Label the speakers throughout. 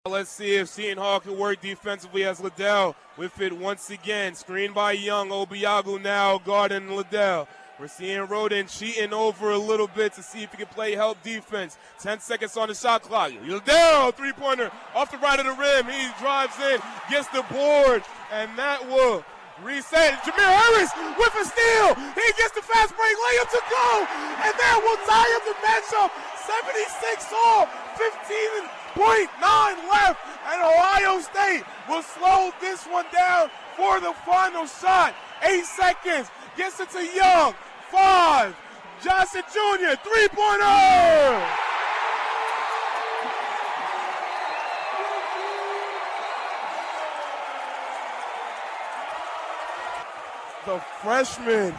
Speaker 1: Let's see if Seton Hall can work defensively as Liddell with it once again. Screened by Young. Obiagu now guarding Liddell. We're seeing Roden cheating over a little bit to see if he can play help defense. 10 seconds on the shot clock. Liddell, three-pointer off the right of the rim. He drives in, gets the board, and that will reset. Jameer Harris with a steal. He gets the fast break layup to go, and that will tie up the matchup. 76 all, 15.9 left, and Ohio State will slow this one down for the final shot. 8 seconds, gets it to Young. 5, Johnson Jr., three-pointer! The freshman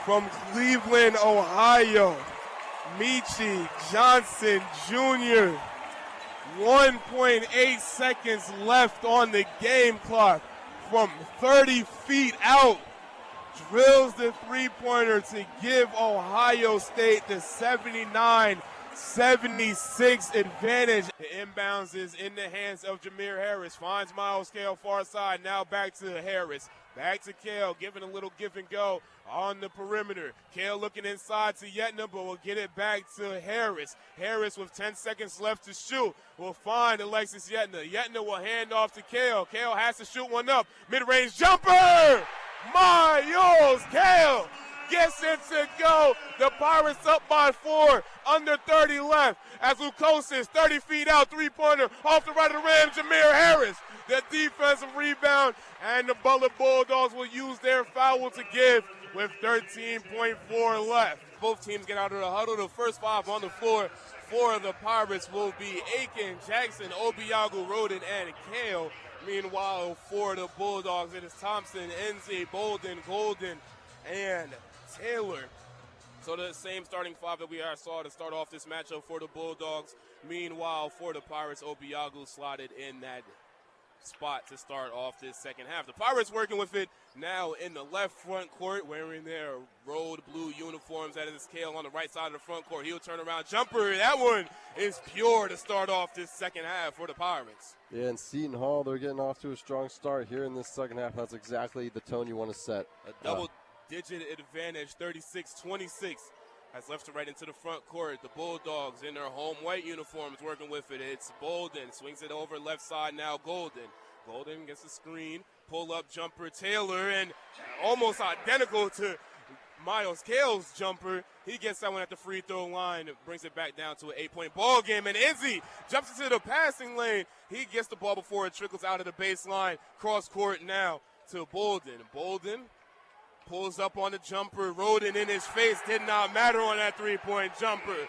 Speaker 1: from Cleveland, Ohio, Michi Johnson Jr. 1.8 seconds left on the game clock from 30 feet out. Drills the three-pointer to give Ohio State the 79-76 advantage. The inbounds is in the hands of Jameer Harris. Finds Miles Kale far side. Now back to Harris. Back to Kale, giving a little give and go on the perimeter. Kale looking inside to Yetna, but will get it back to Harris. Harris with 10 seconds left to shoot will find Alexis Yetna. Yetna will hand off to Kale. Kale has to shoot one up. Mid-range jumper! Miles Kale gets it to go. The Pirates up by 4, under 30 left. As Lukosis, 30 feet out, three-pointer off the right of the rim, Jameer Harris. The defensive rebound, and the Butler Bulldogs will use their foul to give with 13.4 left. Both teams get out of the huddle. The first 5 on the floor for the Pirates will be Aiken, Jackson, Obiagu, Roden, and Kale. Meanwhile, for the Bulldogs, it is Thompson, Enzi, Bolden, Golden, and Taylor. So the same starting 5 that we saw to start off this matchup for the Bulldogs. Meanwhile, for the Pirates, Obiagu slotted in that spot to start off this second half. The Pirates working with it now in the left front court, wearing their road blue uniforms. That is Kale on the right side of the front court. He'll turn around jumper. That one is pure to start off this second half for the Pirates.
Speaker 2: Yeah, and Seton Hall, they're getting off to a strong start here in this second half. That's exactly the tone you want to set.
Speaker 1: A double-digit advantage, 36-26. Has left to right into the front court. The Bulldogs in their home white uniforms working with it. It's Bolden. Swings it over left side now. Golden. Golden gets the screen. Pull up jumper. Taylor. And almost identical to Miles Kale's jumper. He gets that one at the free throw line. Brings it back down to an 8-point ball game. And Enzi jumps into the passing lane. He gets the ball before it trickles out of the baseline. Cross court now to Bolden. Bolden pulls up on the jumper. Roden in his face. Did not matter on that three-point jumper.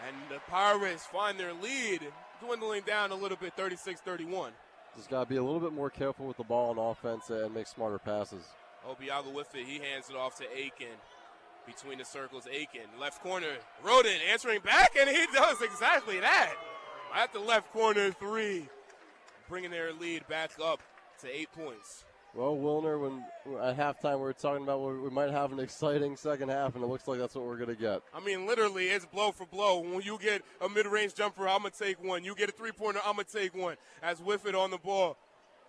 Speaker 1: And the Pirates find their lead dwindling down a little bit, 36-31.
Speaker 2: Just got to be a little bit more careful with the ball on offense and make smarter passes.
Speaker 1: Obiagu with it. He hands it off to Aiken. Between the circles, Aiken. Left corner, Roden answering back, and he does exactly that. At the left corner, 3. Bringing their lead back up to 8 points.
Speaker 2: Well, Wilnir, when at halftime we were talking about we might have an exciting second half, and it looks like that's what we're going to get.
Speaker 1: I mean, literally, it's blow for blow. When you get a mid-range jumper, I'm going to take one. You get a three-pointer, I'm going to take one. As with it on the ball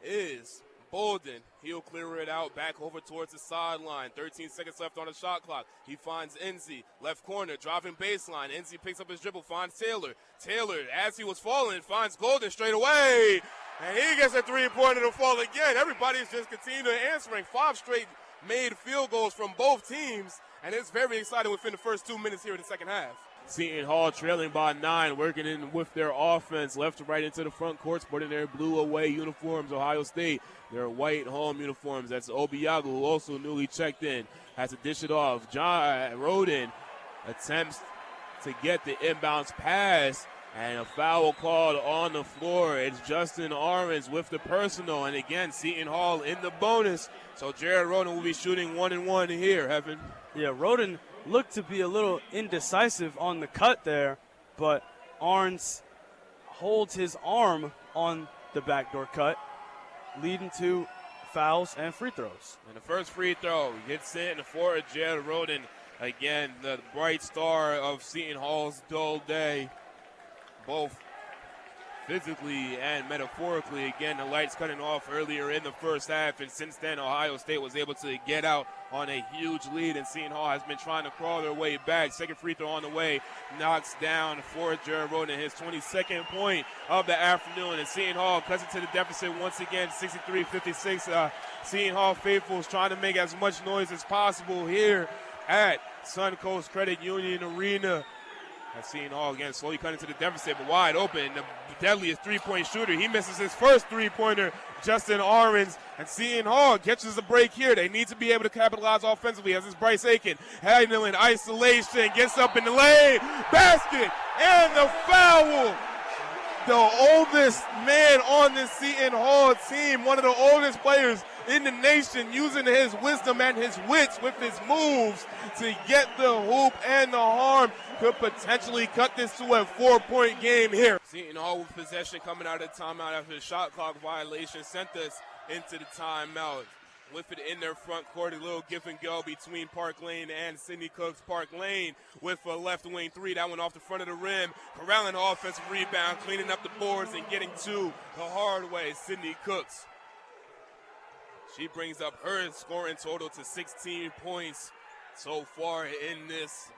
Speaker 1: is Bolden. He'll clear it out back over towards the sideline. 13 seconds left on the shot clock. He finds Enzi. Left corner, driving baseline. Enzi picks up his dribble, finds Taylor. Taylor, as he was falling, finds Golden straight away. And he gets a three-pointer to fall again. Everybody's just continuing answering. 5 straight made field goals from both teams. And it's very exciting within the first 2 minutes here in the second half. Seton Hall trailing by 9, working in with their offense, left to right into the front court, sporting their blue away uniforms. Ohio State, their white home uniforms. That's Obiagu, who also newly checked in, has to dish it off. John Roden attempts to get the inbounds pass, and a foul called on the floor. It's Justin Orange with the personal, and again, Seton Hall in the bonus. So Jared Roden will be shooting 1-1 here, Heaven.
Speaker 3: Yeah, Roden looked to be a little indecisive on the cut there, but Arns holds his arm on the backdoor cut, leading to fouls and free throws.
Speaker 1: And the first free throw gets in for Jared Roden. Again, the bright star of Seton Hall's dull day. Both physically and metaphorically. Again, the lights cutting off earlier in the first half, and since then Ohio State was able to get out on a huge lead, and Seton Hall has been trying to crawl their way back. Second free throw on the way, knocks down for Jared Roden, his 22nd point of the afternoon, and Seton Hall cuts it to the deficit once again, 63-56. Seton Hall faithfuls trying to make as much noise as possible here at Suncoast Credit Union Arena. As Seton Hall again slowly cutting to the deficit, but wide open. The deadliest three-point shooter. He misses his first three-pointer, Justin Ahrens. And Seton Hall catches a break here. They need to be able to capitalize offensively as it's Bryce Aiken handling isolation, gets up in the lane, basket, and the foul. The oldest man on this Seton Hall team, one of the oldest players in the nation, using his wisdom and his wits with his moves to get the hoop and the harm, could potentially cut this to a 4-point game here. Seton Hall with possession coming out of the timeout after the shot clock violation sent us into the timeout. With it in their front court, a little give and go between Park Lane and Sidney Cooks. Park Lane with a left wing three. That one off the front of the rim. Corralling the offensive rebound, cleaning up the boards and getting to the hard way. Sidney Cooks. She brings up her scoring total to 16 points so far in this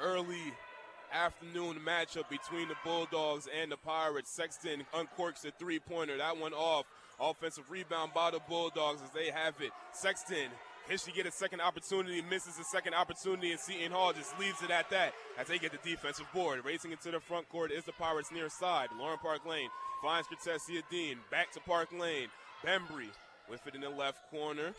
Speaker 1: early afternoon matchup between the Bulldogs and the Pirates. Sexton uncorks the three-pointer. That one off. Offensive rebound by the Bulldogs as they have it. Sexton, can she get a second opportunity? Misses a second opportunity, and Seton Hall just leaves it at that as they get the defensive board. Racing into the front court is the Pirates near side. Lauren Park Lane finds Cortesia Dean. Back to Park Lane. Bembry with it in the left corner.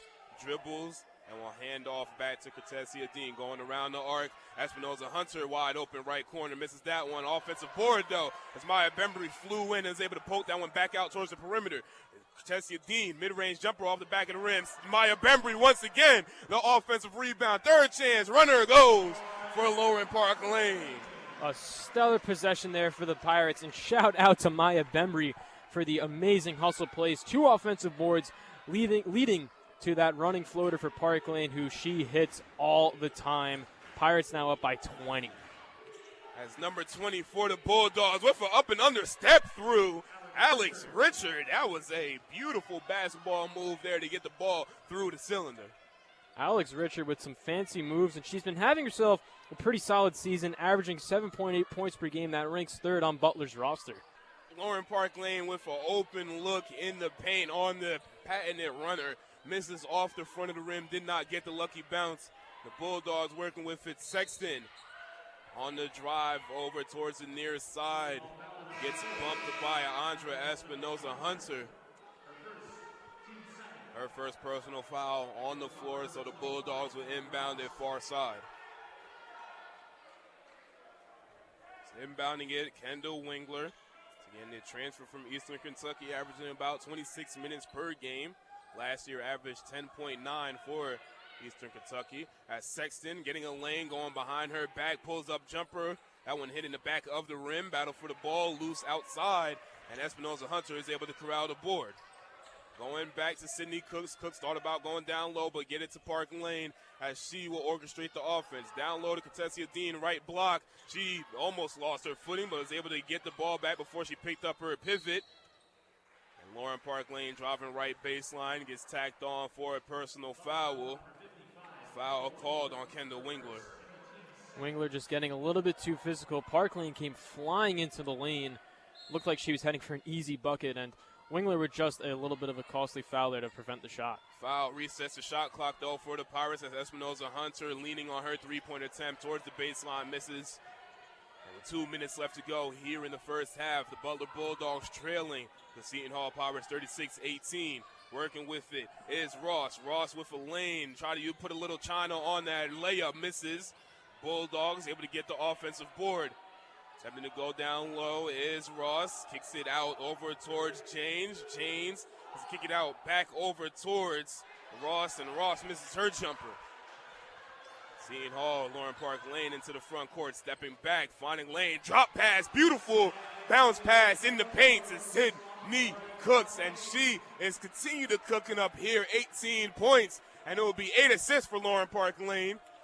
Speaker 1: Dribbles and will hand off back to Cortesia Dean. Going around the arc. Espinoza Hunter wide open right corner. Misses that one. Offensive board, though, as Maya Bembry flew in and was able to poke that one back out towards the perimeter. Cortesia Dean, mid-range jumper off the back of the rim. Maya Bembry once again, the offensive rebound. Third chance, runner goes for Lauren Park Lane.
Speaker 4: A stellar possession there for the Pirates, and shout out to Maya Bembry for the amazing hustle plays. 2 offensive boards leading to that running floater for Park Lane, who she hits all the time. Pirates now up by 20.
Speaker 1: As number 20 for the Bulldogs with an up and under step through Alex Richard. That was a beautiful basketball move there to get the ball through the cylinder.
Speaker 4: Alex Richard with some fancy moves, and she's been having herself a pretty solid season, averaging 7.8 points per game. That ranks 3rd on Butler's roster.
Speaker 1: Lauren Park Lane with an open look in the paint on the patented runner. Misses off the front of the rim, did not get the lucky bounce. The Bulldogs working with it. Sexton on the drive over towards the near side. Gets bumped by Andra Espinoza Hunter. Her first personal foul on the floor, so the Bulldogs will inbound it far side. Inbounding it, Kendall Wingler. Again, the transfer from Eastern Kentucky, averaging about 26 minutes per game. Last year averaged 10.9 for Eastern Kentucky. As Sexton getting a lane, going behind her back, pulls up jumper. That one hit in the back of the rim. Battle for the ball, loose outside. And Espinoza Hunter is able to corral the board. Going back to Sidney Cooks. Cooks thought about going down low, but get it to Park Lane as she will orchestrate the offense. Down low to Cortesia Dean, right block. She almost lost her footing, but was able to get the ball back before she picked up her pivot. And Lauren Park Lane driving right baseline, gets tacked on for a personal foul. Foul called on Kendall Wingler.
Speaker 4: Wingler just getting a little bit too physical. Park Lane came flying into the lane. Looked like she was heading for an easy bucket, and Wingler with just a little bit of a costly foul there to prevent the shot.
Speaker 1: Foul resets the shot clock, though, for the Pirates as Espinoza Hunter leaning on her three-point attempt towards the baseline, misses. And with 2 minutes left to go here in the first half, the Butler Bulldogs trailing the Seton Hall Pirates 36-18. Working with it is Ross. Ross with a lane. Try to put a little China on that layup. Misses. Bulldogs able to get the offensive board. Attempting to go down low is Ross. Kicks it out over towards James. James has to kick it out back over towards Ross, and Ross misses her jumper. Seton Hall, Lauren Park Lane into the front court, stepping back, finding lane, drop pass, beautiful bounce pass in the paint to Sidney Cooks, and she is continuing to cooking up here, 18 points, and it will be 8 assists for Lauren Park Lane.